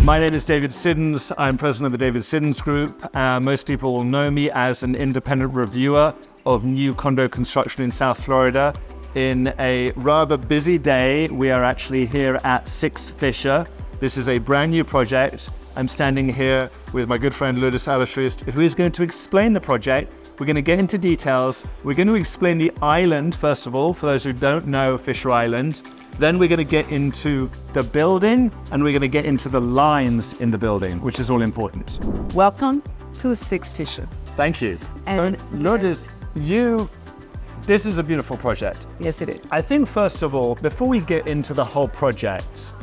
My name is David Siddons. I'm president of the David Siddons Group. Most people will know me as an independent reviewer of new condo construction in South Florida. In a rather busy day, we are actually here at 6 Fisher. This is a brand new project. I'm standing here with my good friend Lourdes Altatriste, who is going to explain the project. We're going to get into details. We're going to explain the island, first of all, for those who don't know Fisher Island. Then we're going to get into the building, and we're going to get into the lines in the building, which is all important. Welcome to 6 Fisher. Thank you. So, Lourdes, this is a beautiful project. Yes, it is. I think, first of all, before we get into the whole project,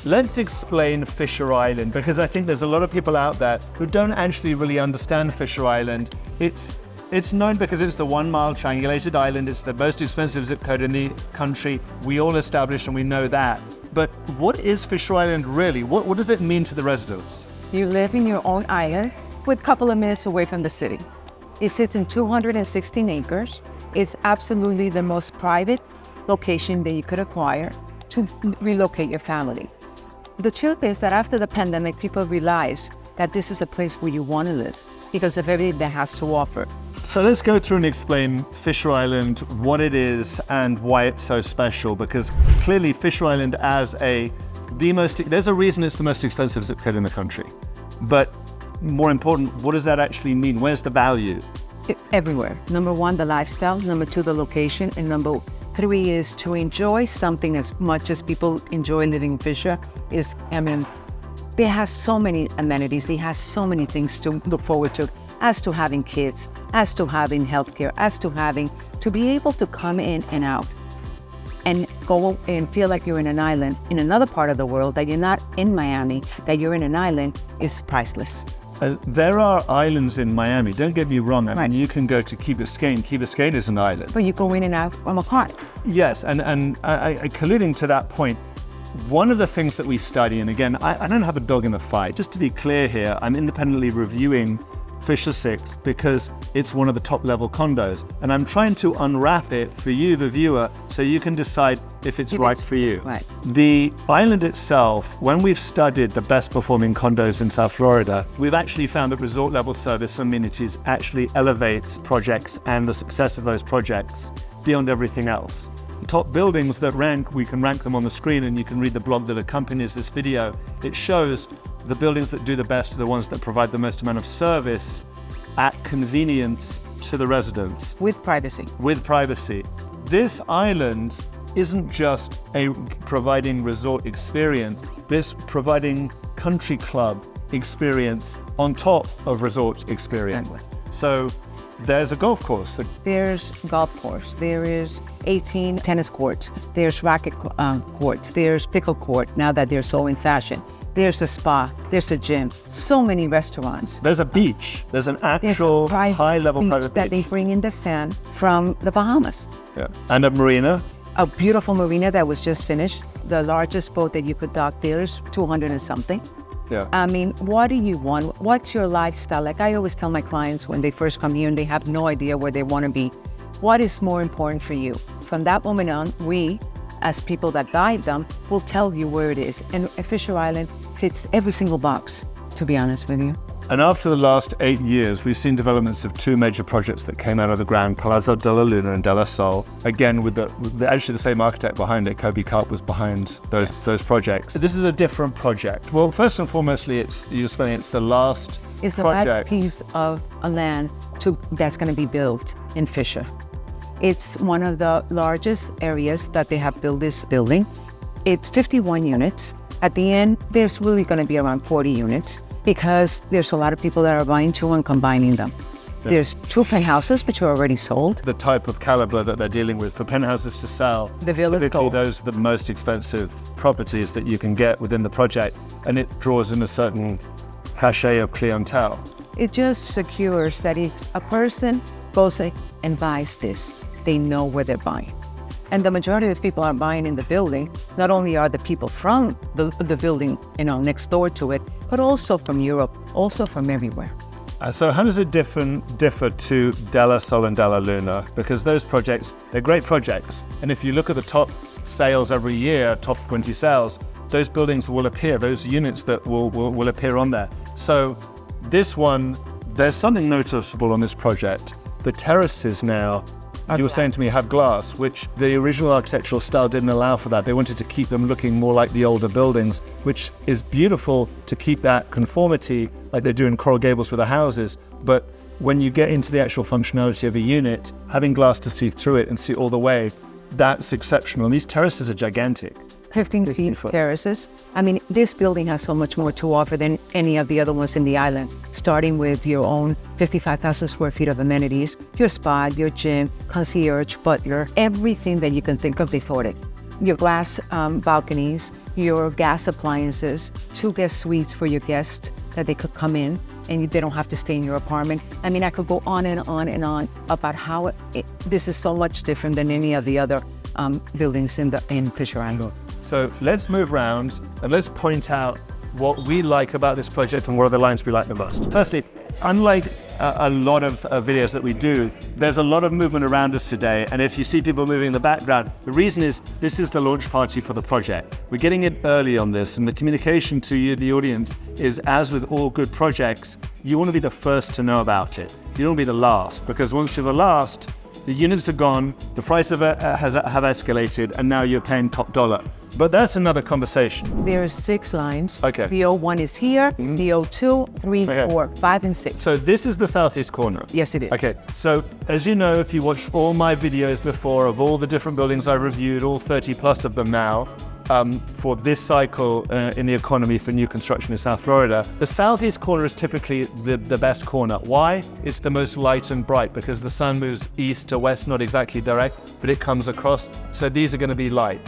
let's explain Fisher Island, because I think there's a lot of people out there who don't actually really understand Fisher Island. It's known because it's the 1 mile triangulated island. It's the most expensive zip code in the country. We all established and we know that. But what is Fisher Island really? What does it mean to the residents? You live in your own island with a couple of minutes away from the city. It sits in 216 acres. It's absolutely the most private location that you could acquire to relocate your family. The truth is that after the pandemic, people realize that this is a place where you want to live because of everything that has to offer. So let's go through and explain Fisher Island, what it is and why it's so special, because clearly Fisher Island there's a reason it's the most expensive zip code in the country. But more important, what does that actually mean? Where's the value? Everywhere. Number 1, the lifestyle. Number 2, the location. And number 3 is to enjoy something as much as people enjoy living in Fisher. They have so many amenities. They have so many things to look forward to, as to having kids, as to having healthcare, as to be able to come in and out and go and feel like you're in an island in another part of the world, that you're not in Miami, that you're in an island, is priceless. There are islands in Miami, don't get me wrong. I mean, you can go to Key Biscayne. Key Biscayne is an island. But you go in and out from a car. Yes, and alluding to that point, one of the things that we study, and again, I don't have a dog in the fight. Just to be clear here, I'm independently reviewing Fisher 6 because it's one of the top level condos. And I'm trying to unwrap it for you, the viewer, so you can decide if it's right for you. Right. The island itself, when we've studied the best performing condos in South Florida, we've actually found that resort level service amenities actually elevates projects and the success of those projects beyond everything else. Top buildings that rank, we can rank them on the screen, and you can read the blog that accompanies this video. It shows the buildings that do the best are the ones that provide the most amount of service at convenience to the residents. With privacy. With privacy. This island isn't just providing resort experience, this providing country club experience on top of resort experience. So there's a golf course. There's golf course. There is 18 tennis courts. There's racket courts. There's pickle court, now that they're so in fashion. There's a spa. There's a gym. So many restaurants. There's a beach. There's an actual high-level private beach that they bring in the sand from the Bahamas. Yeah. And a marina. A beautiful marina that was just finished. The largest boat that you could dock there is 200 and something. Yeah. I mean, what do you want? What's your lifestyle? Like I always tell my clients when they first come here and they have no idea where they want to be, what is more important for you? From that moment on, we, as people that guide them, will tell you where it is. And Fisher Island fits every single box, to be honest with you. And after the last 8 years, we've seen developments of 2 major projects that came out of the ground, Palazzo della Luna and Della Sol. Again, with actually the same architect behind it. Kobe Karp was behind those projects. This is a different project. Well, first and foremostly, it's the last It's the project. last piece of a land that's going to be built in Fisher. It's one of the largest areas that they have built this building. It's 51 units. At the end, there's really going to be around 40 units because there's a lot of people that are buying 2 and combining them. Yeah. There's 2 penthouses, which are already sold. The type of caliber that they're dealing with for penthouses to sell, the villas sold. Those are the most expensive properties that you can get within the project, and it draws in a certain cachet of clientele. It just secures that if a person goes and buys this, they know where they're buying. And the majority of the people are buying in the building, not only are the people from the building, next door to it, but also from Europe, also from everywhere. So how does it differ to Della Sol and Della Luna? Because those projects, they're great projects. And if you look at the top sales every year, top 20 sales, those buildings will appear, those units that will appear on there. So this one, there's something noticeable on this project. The terraces now, you were saying to me, have glass, which the original architectural style didn't allow for that. They wanted to keep them looking more like the older buildings, which is beautiful to keep that conformity like they do in Coral Gables with the houses. But when you get into the actual functionality of a unit, having glass to see through it and see all the way, that's exceptional. And these terraces are gigantic. 15 feet terraces. I mean, this building has so much more to offer than any of the other ones in the island, starting with your own 55,000 square feet of amenities, your spa, your gym, concierge, butler, everything that you can think of, they thought it. Your glass balconies, your gas appliances, 2 guest suites for your guests that they could come in and they don't have to stay in your apartment. I mean, I could go on and on and on about how this is so much different than any of the other buildings in Fisher Island. So let's move around and let's point out what we like about this project and what are the lines we like the most. Firstly, unlike a lot of videos that we do, there's a lot of movement around us today, and if you see people moving in the background, the reason is this is the launch party for the project. We're getting it early on this, and the communication to you, the audience, is as with all good projects, you want to be the first to know about it. You don't want to be the last, because once you're the last, the units are gone, the price of it have escalated, and now you're paying top dollar. But that's another conversation. There are 6 lines. Okay. The O1 is here, the O2, 3, 4, 5, and 6. So this is the southeast corner? Yes, it is. Okay, so as you know, if you watched all my videos before of all the different buildings I reviewed, all 30 plus of them now, for this cycle in the economy for new construction in South Florida, the southeast corner is typically the best corner. Why? It's the most light and bright because the sun moves east to west, not exactly direct, but it comes across. So these are going to be light.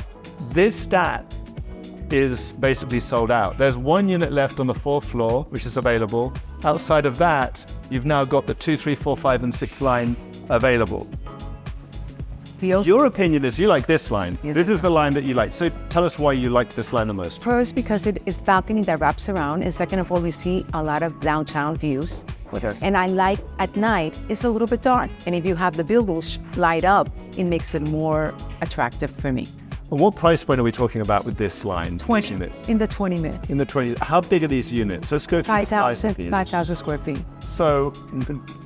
This stat is basically sold out. There's 1 unit left on the 4th floor, which is available. Outside of that, you've now got the 2, 3, 4, 5, and 6 line available. Your opinion is you like this line. Yes. This is the line that you like. So tell us why you like this line the most. First, because it is balcony that wraps around, and second of all, we see a lot of downtown views. Okay. And I like at night, it's a little bit dark. And if you have the buildings light up, it makes it more attractive for me. And what price point are we talking about with this line? 20, in the 20 mil. In the 20s. How big are these units? Let's go through 5,000 square feet. So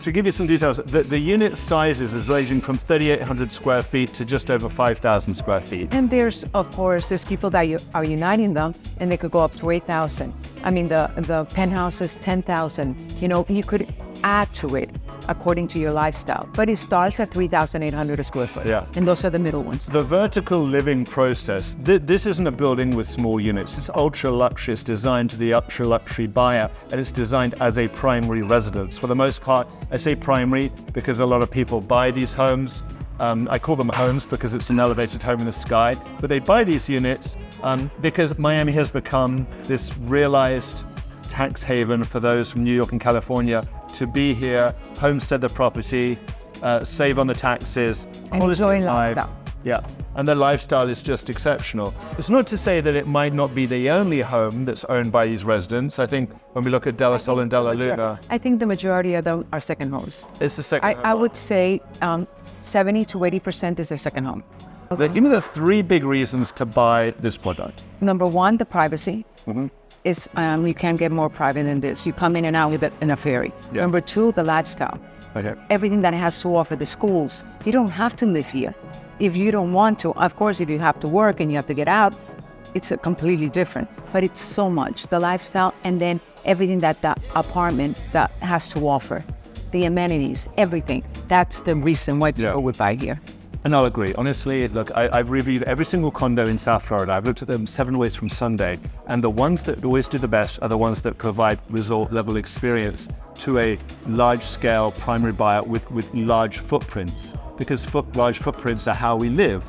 to give you some details, the unit sizes is ranging from 3,800 square feet to just over 5,000 square feet. And there's, of course, there's people that are uniting them, and they could go up to 8,000. I mean, the penthouse is 10,000. You know, you could add to it according to your lifestyle, but it starts at 3,800 a square foot. Yeah. And those are the middle ones. The vertical living process, this isn't a building with small units. It's ultra luxury. It's designed to the ultra luxury buyer, and it's designed as a primary residence. For the most part, I say primary because a lot of people buy these homes. I call them homes because it's an elevated home in the sky, but they buy these units because Miami has become this realized tax haven for those from New York and California to be here, homestead the property, save on the taxes, and enjoy lifestyle. Yeah, and the lifestyle is just exceptional. It's not to say that it might not be the only home that's owned by these residents. I think when we look at Della Sol and Della Luna, I think the majority of them are second homes. It's the second home. I would say 70 to 80% is their second home. Give me the 3 big reasons to buy this product. Number 1, the privacy. Is you can't get more private than this. You come in and out with it in a ferry. Yeah. Number 2, the lifestyle. Okay. Everything that it has to offer, the schools. You don't have to live here if you don't want to. Of course, if you have to work and you have to get out, it's a completely different. But it's so much, the lifestyle, and then everything that the apartment that has to offer, the amenities, everything. That's the reason why people would buy here. And I'll agree. Honestly, look, I've reviewed every single condo in South Florida. I've looked at them 7 ways from Sunday. And the ones that always do the best are the ones that provide resort-level experience to a large-scale primary buyer with large footprints. Because large footprints are how we live.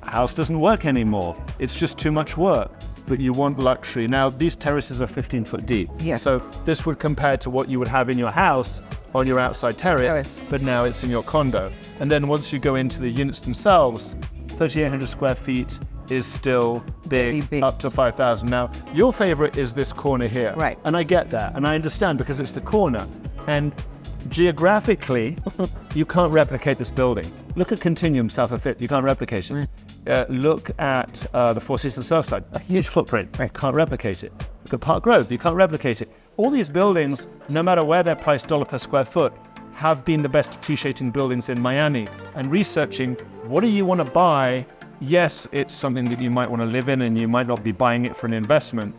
House doesn't work anymore. It's just too much work. But you want luxury. Now, these terraces are 15 foot deep. Yes. So this would compare to what you would have in your house on your outside terrace, but now it's in your condo. And then once you go into the units themselves, 3,800 square feet is still big. Up to 5,000. Now, your favorite is this corner here. Right. And I get that, and I understand because it's the corner. And geographically, you can't replicate this building. Look at Continuum south of Fifth, you can't replicate it. look at the Four Seasons Surfside, a huge footprint. You can't replicate it. Look at Park Grove, you can't replicate it. All these buildings, no matter where they're priced dollar per square foot, have been the best appreciating buildings in Miami. And researching, what do you want to buy? Yes, it's something that you might want to live in and you might not be buying it for an investment.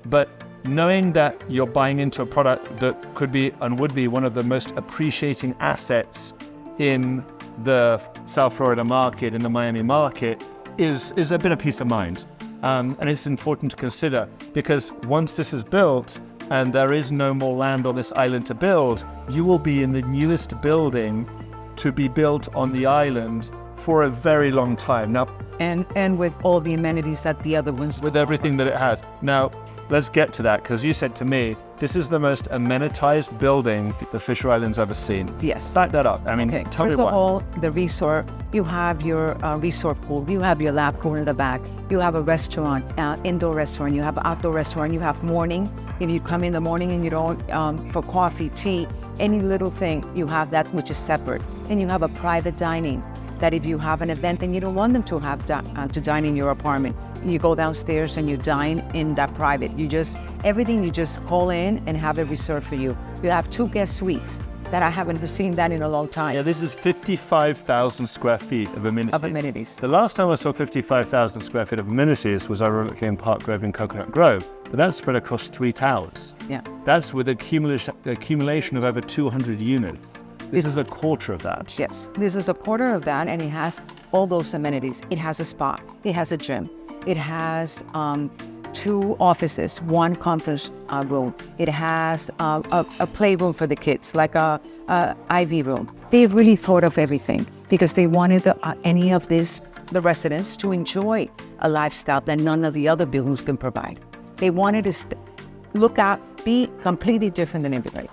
But knowing that you're buying into a product that could be and would be one of the most appreciating assets in the South Florida market, in the Miami market, is a bit of peace of mind. And it's important to consider, because once this is built and there is no more land on this island to build, you will be in the newest building to be built on the island for a very long time. Now, and with all the amenities that the other ones with everything that it has. Now, let's get to that, because you said to me, this is the most amenitized building the Fisher Islands ever seen. Yes. Back that up. I mean, okay. Tell me First why. of all, the resort, you have your resort pool, you have your lap pool in the back, you have a restaurant, indoor restaurant, you have an outdoor restaurant, you have morning. If you come in the morning and you don't, for coffee, tea, any little thing, you have that which is separate. And you have a private dining, that if you have an event and you don't want them to have to dine in your apartment, you go downstairs and you dine in that private. Everything you just call in and have it reserved for you. You have 2 guest suites that I haven't seen that in a long time. Yeah, this is 55,000 square feet of amenities. The last time I saw 55,000 square feet of amenities was ironically in Park Grove and Coconut Grove, but that's spread across 3 towers. Yeah. That's with accumulation of over 200 units. This is a quarter of that. Yes, this is a quarter of that, and it has all those amenities. It has a spa, it has a gym, it has 2 offices, 1 conference room. It has a playroom for the kids, like a IV room. They really thought of everything because they wanted the residents to enjoy a lifestyle that none of the other buildings can provide. They wanted to be completely different than everybody.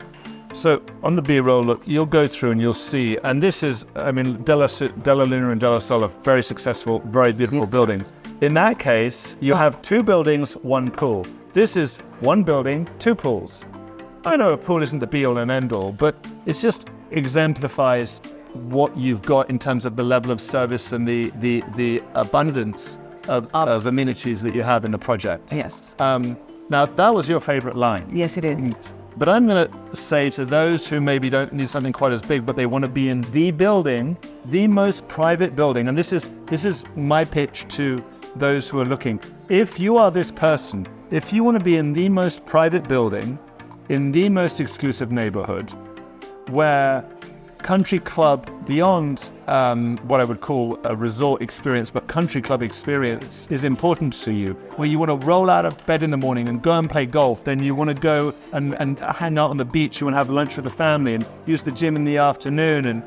So on the B-roll, look, you'll go through and you'll see, and this is, I mean, Della Luna and Della Sol are very successful, very beautiful buildings. In that case, you have 2 buildings, 1 pool. This is 1 building, 2 pools. I know a pool isn't the be-all and end-all, but it just exemplifies what you've got in terms of the level of service and the abundance of amenities that you have in the project. Yes. Now, that was your favorite line. Yes, it is. But I'm going to say to those who maybe don't need something quite as big, but they want to be in the building, the most private building, and this is my pitch to those who are looking. If you are this person, if you want to be in the most private building, in the most exclusive neighborhood, where country club, beyond what I would call a resort experience, but country club experience is important to you, where you want to roll out of bed in the morning and go and play golf, then you want to go and hang out on the beach, you want to have lunch with the family and use the gym in the afternoon, and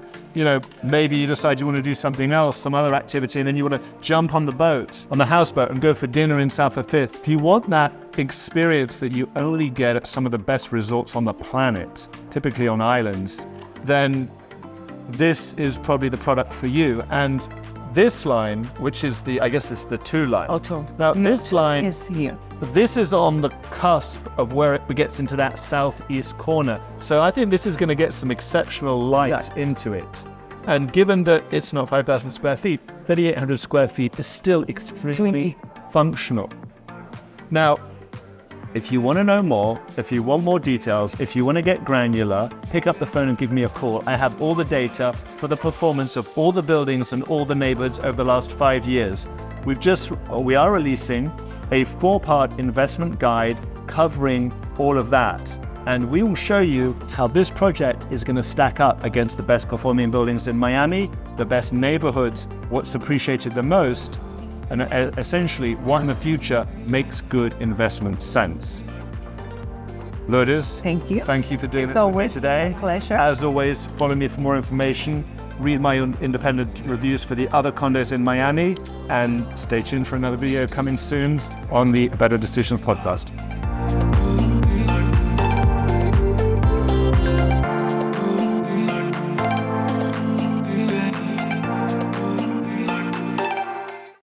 maybe you decide you want to do something else, some other activity, and then you want to jump on the houseboat and go for dinner in South of Fifth. If you want that experience that you only get at some of the best resorts on the planet, typically on islands, then this is probably the product for you. And this line, which is I guess this is the 2 line. Now this line is here. This is on the cusp of where it gets into that southeast corner. So I think this is going to get some exceptional light into it. And given that it's not 5,000 square feet, 3,800 square feet is still extremely functional. Now, if you want to know more, if you want more details, if you want to get granular, pick up the phone and give me a call. I have all the data for the performance of all the buildings and all the neighborhoods over the last 5 years. We are releasing a 4-part investment guide covering all of that. And we will show you how this project is going to stack up against the best performing buildings in Miami, the best neighborhoods, what's appreciated the most, and essentially what in the future makes good investment sense. Lourdes, thank you. Thank you for doing this with me today. Pleasure. As always, follow me for more information. Read my own independent reviews for the other condos in Miami, and stay tuned for another video coming soon on the Better Decisions podcast.